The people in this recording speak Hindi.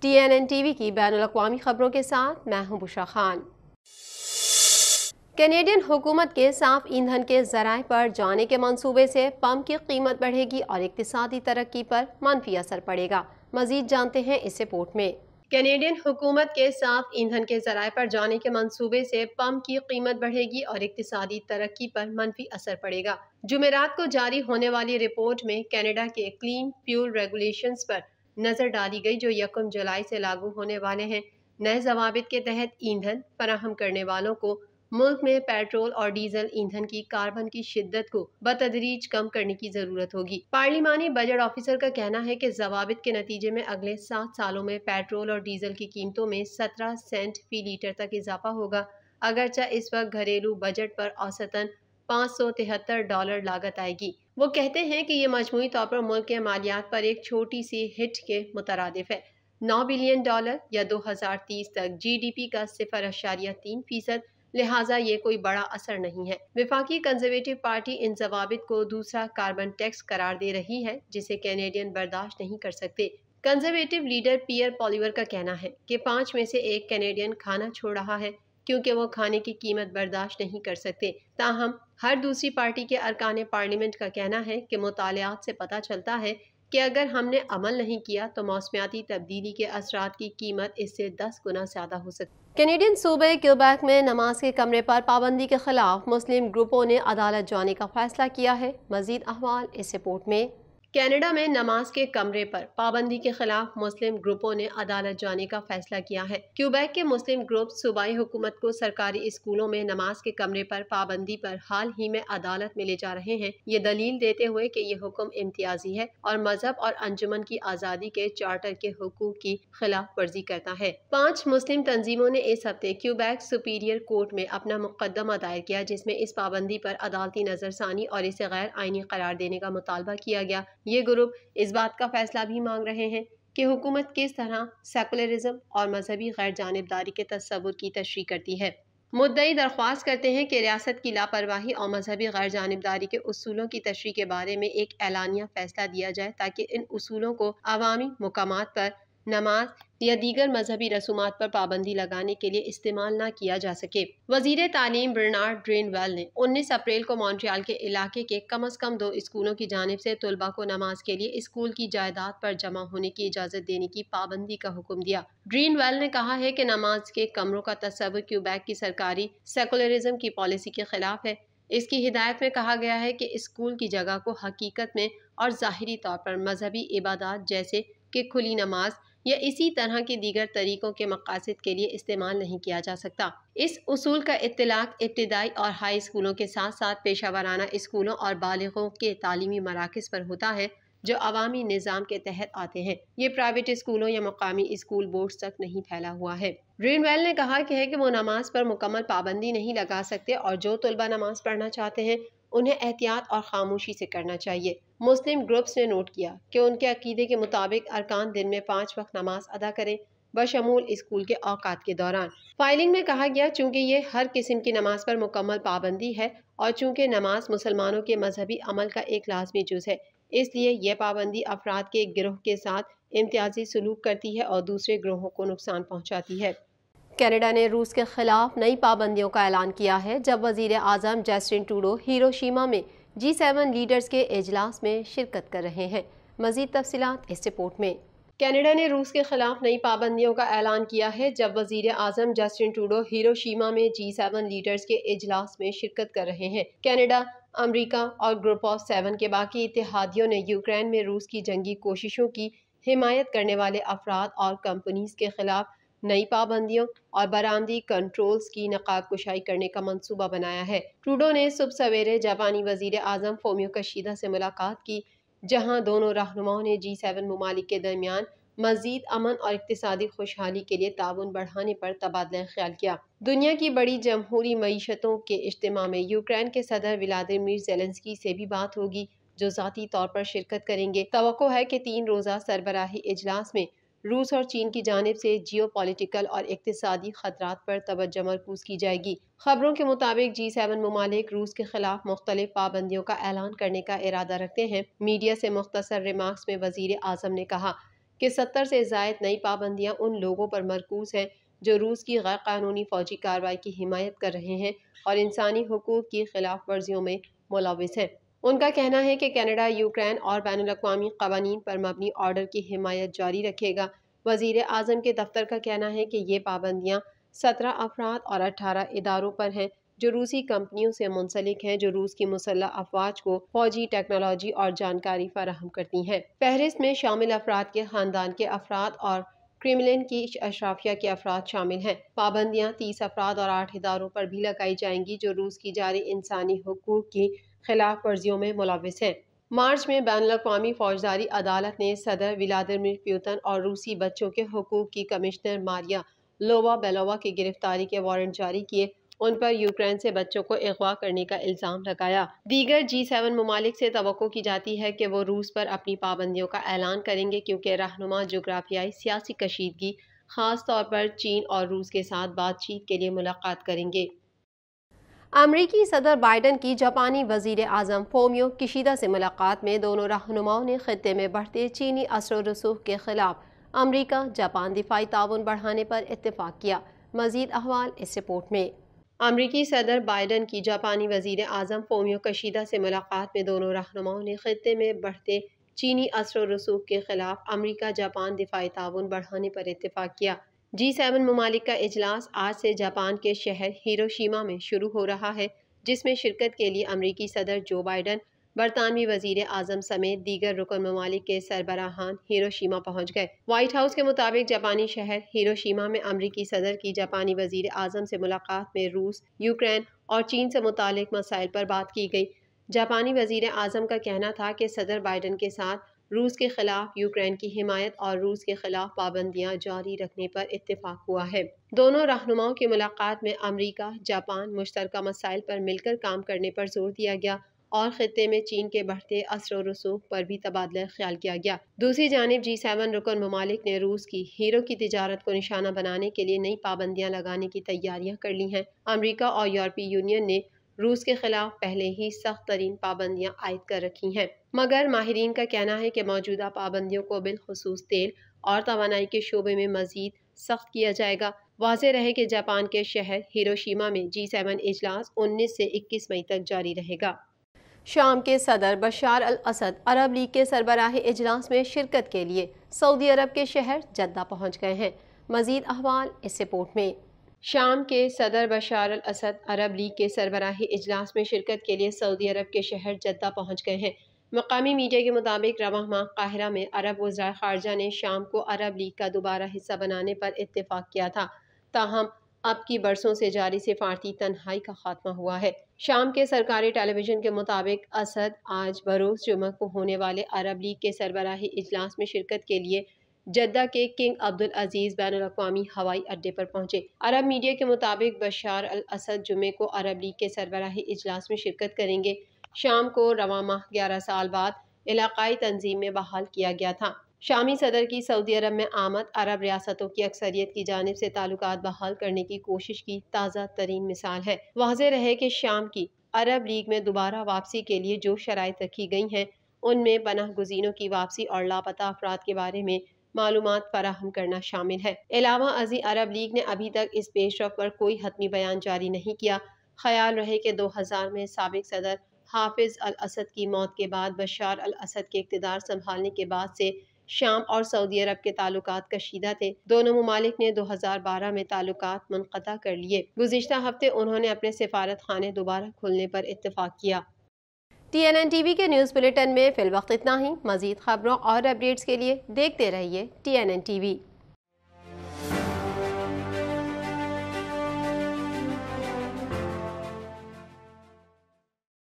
TNN TV की बैनुल-अक़वामी खबरों के साथ मैं हूं बुशरा खान। कैनेडियन हुकूमत के साफ ईंधन के ज़राए पर जाने के मंसूबे से पम्प की कीमत बढ़ेगी और इक़्तिसादी तरक्की पर मनफी असर पड़ेगा। मजीद जानते हैं इस रिपोर्ट में। कैनेडियन हुकूमत के साफ ईंधन के ज़राए पर जाने के मंसूबे से पम्प की कीमत बढ़ेगी और इक़्तिसादी तरक्की पर मनफी असर पड़ेगा। जुमेरात को जारी होने वाली रिपोर्ट में कनाडा के क्लीन फ्यूल रेगुलेशंस पर नजर डाली गई, जो 1 जुलाई से लागू होने वाले हैं। नए ज़वाबित के तहत ईंधन फराहम करने वालों को मुल्क में पेट्रोल और डीजल ईंधन की कार्बन की शिद्दत को बतदरीज कम करने की जरूरत होगी। पार्लिमानी बजट ऑफिसर का कहना है कि ज़वाबित के नतीजे में अगले 7 सालों में पेट्रोल और डीजल की कीमतों में 17 सेंट फी लीटर तक इजाफा होगा। अगरचा इस वक्त घरेलू बजट पर औसतन $573 लागत आएगी। वो कहते हैं कि ये मजमूई तौर पर मुल्क के मालियात पर एक छोटी सी हिट के मुतरादिफ है। $9 बिलियन या 2030 तक GDP का 0.3%, लिहाजा ये कोई बड़ा असर नहीं है। विफाकी कंजर्वेटिव पार्टी इन ज़वाबित को दूसरा कार्बन टैक्स करार दे रही है, जिसे कैनेडियन बर्दाश्त नहीं कर सकते। कंजर्वेटिव लीडर पियर पॉलिवर का कहना है कि 5 में से 1 कैनेडियन खाना छोड़ रहा है क्योंकि वो खाने की कीमत बर्दाश्त नहीं कर सकते। ताहम हर दूसरी पार्टी के अरकान पार्लियामेंट का कहना है कि मुतालियात से पता चलता है कि अगर हमने अमल नहीं किया तो मौसमियाती तब्दीली के असरात की कीमत इससे 10 गुना ज्यादा हो सकती है। कैनेडियन सूबे क्यूबेक में नमाज के कमरे पर पाबंदी के खिलाफ मुस्लिम ग्रुपों ने अदालत जाने का फैसला किया है। मजीद अहवाल इस रिपोर्ट में। कनाडा में नमाज के कमरे पर पाबंदी के खिलाफ मुस्लिम ग्रुपों ने अदालत जाने का फैसला किया है। क्यूबेक के मुस्लिम ग्रुप सूबाई हुकूमत को सरकारी स्कूलों में नमाज के कमरे पर पाबंदी पर हाल ही में अदालत में ले जा रहे हैं, ये दलील देते हुए कि ये हुक्म इम्तियाजी है और मजहब और अंजुमन की आज़ादी के चार्टर के हुकूक की खिलाफ वर्जी करता है। 5 मुस्लिम तंजीमों ने इस हफ्ते क्यूबेक सुपीरियर कोर्ट में अपना मुकदमा दायर किया, जिसमें इस पाबंदी पर अदालती नजरसानी और इसे गैर आईनी करार देने का मुतालबा किया गया। ये ग्रुप इस बात का फैसला भी मांग रहे हैं कि हुकूमत किस तरह सेकुलरिज्म और मजहबी गैर जानिबदारी के तस्वुर की तशरीह करती है। मुद्दई दरख्वास्त करते हैं कि रियासत की लापरवाही और मजहबी गैर जानिबदारी के उसूलों की तशरीह के बारे में एक एलानिया फैसला दिया जाए, ताकि इन उसूलों को अवामी मुकामात पर नमाज या दीगर मजहबी रसूमात पर पाबंदी लगाने के लिए इस्तेमाल न किया जा सके। वजीर तालीम बर्नार्ड ड्रेनवेल ने 19 अप्रैल को मॉन्ट्रियल के इलाके के कम अज कम 2 स्कूलों की जानिब से तलबा को नमाज के लिए स्कूल की जायदाद पर जमा होने की इजाजत देने की पाबंदी का हुक्म दिया। ड्रेनवेल ने कहा है कि नमाज के कमरों का तस्वुर क्यूबेक की सरकारी सेकुलरिज्म की पॉलिसी के खिलाफ है। इसकी हिदायत में कहा गया है कि स्कूल की जगह को हकीकत में और ज़ाहिरी तौर पर मजहबी इबादत जैसे कि खुली नमाज या इसी तरह के दीगर तरीकों के मकासद के लिए इस्तेमाल नहीं किया जा सकता। इस उसूल का इत्तलाक इब्तिदाई और हाई स्कूलों के साथ साथ पेशावराना स्कूलों और बालिगों के तालीमी मराकज़ पर होता है, जो अवामी निज़ाम के तहत आते हैं। ये प्राइवेट स्कूलों या मकामी स्कूल बोर्ड तक नहीं फैला हुआ है। ग्रीनवेल ने कहा कि वो नमाज पर मुकम्मल पाबंदी नहीं लगा सकते और जो तलबा नमाज पढ़ना चाहते हैं उन्हें एहतियात और खामोशी से करना चाहिए। मुस्लिम ग्रुप्स ने नोट किया कि उनके अकीदे के मुताबिक अरकान दिन में 5 वक्त नमाज अदा करें, बशमूल स्कूल के औकात के दौरान। फाइलिंग में कहा गया चूंकि ये हर किस्म की नमाज पर मुकम्मल पाबंदी है और चूंकि नमाज मुसलमानों के मजहबी अमल का एक लाजमी जुज़ है, इसलिए यह पाबंदी अफराद के एक गिरोह के साथ इम्तियाजी सलूक करती है और दूसरे गिरोहों को नुकसान पहुँचाती है। कनाडा ने रूस के खिलाफ नई पाबंदियों का ऐलान किया है, जब वजीर आज़म जस्टिन ट्रूडो हिरोशिमा में G7 लीडर्स के इजलास में शिरकत कर रहे हैं। मजीद तफसीलात इस रिपोर्ट में। कनाडा ने रूस के खिलाफ नई पाबंदियों का ऐलान किया है, जब वजीर आज़म जस्टिन ट्रूडो हिरोशिमा में G7 लीडर्स के इजलास में शिरकत कर रहे हैं। कनाडा, अमरीका और ग्रुप ऑफ 7 के बाकी इत्तेहादियों ने यूक्रेन में रूस की जंगी कोशिशों की हिमायत करने वाले अफराद और कंपनीज के खिलाफ नई पाबंदियों और बरामदी कंट्रोल्स की नकाब कुशाई करने का मंसूबा बनाया है। ट्रूडो ने सुबह सवेरे जापानी वजीर आज़म फोमियो किशिदा से मुलाकात की, जहां दोनों रहनुमाओं ने G7 मुमालिक के दरमियान मजीद अमन और इक्तिसादी खुशहाली के लिए ताउन बढ़ाने पर तबादला ख्याल किया। दुनिया की बड़ी जमहूरी मईशतों के इज्तिमा में यूक्रेन के सदर व्लादिमीर ज़ेलेंस्की से भी बात होगी, जो ज़ाती तौर पर शिरकत करेंगे। तवक्को है कि 3 रोज़ा सरबराही इजलास में रूस और चीन की जानिब से जियो पॉलिटिकल और इक्तिसादी खतरात पर तवज्जो मरकूज की जाएगी। खबरों के मुताबिक G7 मुमालिक रूस के खिलाफ मुख्तलिफ पाबंदियों का ऐलान करने का इरादा रखते हैं। मीडिया से मुख्तसर रिमार्क्स में वजीर आज़म ने कहा कि 70 से ज़ायद नई पाबंदियां उन लोगों पर मरकूज हैं जो रूस की गैर कानूनी फौजी कार्रवाई की हिमायत कर रहे हैं और इंसानी हुकूक की खिलाफ वर्जियों में मुलविस हैं। उनका कहना है कि कनाडा यूक्रेन और बैनुल-अक़वामी क़वानीन पर मबनी ऑर्डर की हिमायत जारी रखेगा। वज़ीर आज़म के दफ्तर का कहना है कि ये पाबंदियाँ 17 अफराद और 18 इदारों पर हैं जो रूसी कंपनियों से मुंसलिक हैं जो रूस की मुसल्लह अफवाज को फौजी टेक्नोलॉजी और जानकारी फराहम करती हैं। फहरिस्त में शामिल अफराद के खानदान के अफराद और क्रेमलिन की अशराफिया के अफराद शामिल हैं। पाबंदियाँ 30 अफराद और 8 इदारों पर भी लगाई जाएंगी जो रूस की जारी इंसानी हुकूक की खिलाफ वर्जियों में मुलविस हैं। मार्च में बैनुल-अक़वामी फौजदारी अदालत ने सदर व्लादिमीर पुतिन और रूसी बच्चों के हुकूक की कमिश्नर मारिया लोवा-बेलोवा की गिरफ्तारी के वारंट जारी किए। उन पर यूक्रेन से बच्चों को अगवा करने का इल्ज़ाम लगाया। दीगर G7 ममालिक से तवक्को की जाती है कि वो रूस पर अपनी पाबंदियों का ऐलान करेंगे क्योंकि रहनुमा जोग्राफियाई सियासी कशीदगी खास तौर पर चीन और रूस के साथ बातचीत के लिए मुलाकात करेंगे। अमरीकी सदर बाइडन की जापानी वज़ीर आज़म फोमियो किशिदा से मुलाकात में दोनों रहनुमाओं ने खित्ते में बढ़ते चीनी असर व रसूख के खिलाफ अमरीका जापान दिफाई ताउन बढ़ाने पर इत्तेफाक किया। मज़ीद अहवाल इस रिपोर्ट में। अमरीकी सदर बाइडन की जापानी वज़ीर आज़म फोमियो किशिदा से मुलाकात में दोनों रहनुमाओं ने खित्ते में बढ़ते चीनी असर व रसूख के खिलाफ अमरीका जापान दिफाई ताउन बढ़ाने पर इत्तेफाक किया। G7 ममालिक का इजलास आज से जापान के शहर हिरोशिमा में शुरू हो रहा है जिसमें शिरकत के लिए अमरीकी सदर जो बाइडन, बरतानवी वज़ीर आज़म समेत दीगर रुकन ममालिक के सरबराहान हिरोशिमा पहुँच गए। व्हाइट हाउस के मुताबिक जापानी शहर हिरोशिमा में अमरीकी सदर की जापानी वज़ीर आज़म से मुलाकात में रूस, यूक्रेन और चीन से मुतालिक मसाइल पर बात की गई। जापानी वज़ीर आज़म का कहना था कि सदर बाइडन के साथ रूस के खिलाफ यूक्रेन की हिमायत और रूस के खिलाफ पाबंदियां जारी रखने पर इत्तेफाक हुआ है। दोनों रहनुमाओं की मुलाकात में अमरीका जापान मुश्तरका मसाइल पर मिलकर काम करने पर जोर दिया गया और खित्ते में चीन के बढ़ते असर व रसूख पर भी तबादला ख्याल किया गया। दूसरी जानिब G7 रुकन ममालिक ने रूस की हीरो की तिजारत को निशाना बनाने के लिए नई पाबंदियां लगाने की तैयारियां कर ली हैं। अमरीका और यूरोपीय यूनियन ने रूस के खिलाफ पहले ही सख्त तरीन पाबंदियां आयद कर रखी हैं, मगर माहिरीन का कहना है कि मौजूदा पाबंदियों को बिलखुसूस तेल और तवानाई के शोबे में मजीद सख्त किया जाएगा। वाज़ेह रहे कि जापान के शहर हिरोशिमा में G7 इजलास 19 से 21 मई तक जारी रहेगा। शाम के सदर बशार अल असद अरब लीग के सरबराही इजलास में शिरकत के लिए सऊदी अरब के शहर जद्दा पहुँच गए हैं। मजीद अहवाल इस रिपोर्ट में। शाम के सदर बशार अल असद अरब लीग के सरबराही इजलास में शिरकत के लिए सऊदी अरब के शहर जद्दा पहुँच गए हैं। मकामी मीडिया के मुताबिक रवां माह काहिरा में अरब वज़ीर ख़ारजा ने शाम को अरब लीग का दोबारा हिस्सा बनाने पर इत्तेफाक किया था। ताहम अब की बरसों से जारी सिफारती तन्हाई का खात्मा हुआ है। शाम के सरकारी टेलीविजन के मुताबिक असद आज बरोज़ जुमा को होने वाले अरब लीग के सरबराही इजलास में शिरकत के लिए जद्दा के किंग अब्दुल अजीज़ बैनुल-अक़वामी हवाई अड्डे पर पहुंचे। अरब मीडिया के मुताबिक बशार अल असद जुमे को अरब लीग के सरबराही इजलास में शिरकत करेंगे। शाम को रवां माह 11 साल बाद इलाकाई तंजीम में बहाल किया गया था। शामी सदर की सऊदी अरब में आमद अरब रियासतों की अक्सरियत की जानिब से ताल्लुकात बहाल करने की कोशिश की ताज़ा तरीन मिसाल है। वाज़ेह रहे कि शाम की अरब लीग में दोबारा वापसी के लिए जो शराइत रखी गई हैं उनमें पनाह गुज़ीनों की वापसी और लापता अफराद के बारे में मालूमात फराहम करना शामिल है। अलावा अज़ी अरब लीग ने अभी तक इस पेशरफ पर कोई हतमी बयान जारी नहीं किया। ख्याल रहे कि 2000 में साबिक सदर हाफिज अल असद की मौत के बाद बशार अल असद के इक़्तिदार संभालने के बाद से शाम और सऊदी अरब के ताल्लुकात कशीदा थे। दोनों ममालिक ने 2012 में ताल्लुकात मुनक़ता कर लिए। गुज़िश्ता हफ्ते उन्होंने अपने सिफारत खाने दोबारा खुलने पर इत्तेफाक किया। TNN TV के न्यूज़ बुलेटिन में फिल वक्त इतना ही। मज़ीद खबरों और अपडेट्स के लिए देखते रहिए TNN TV।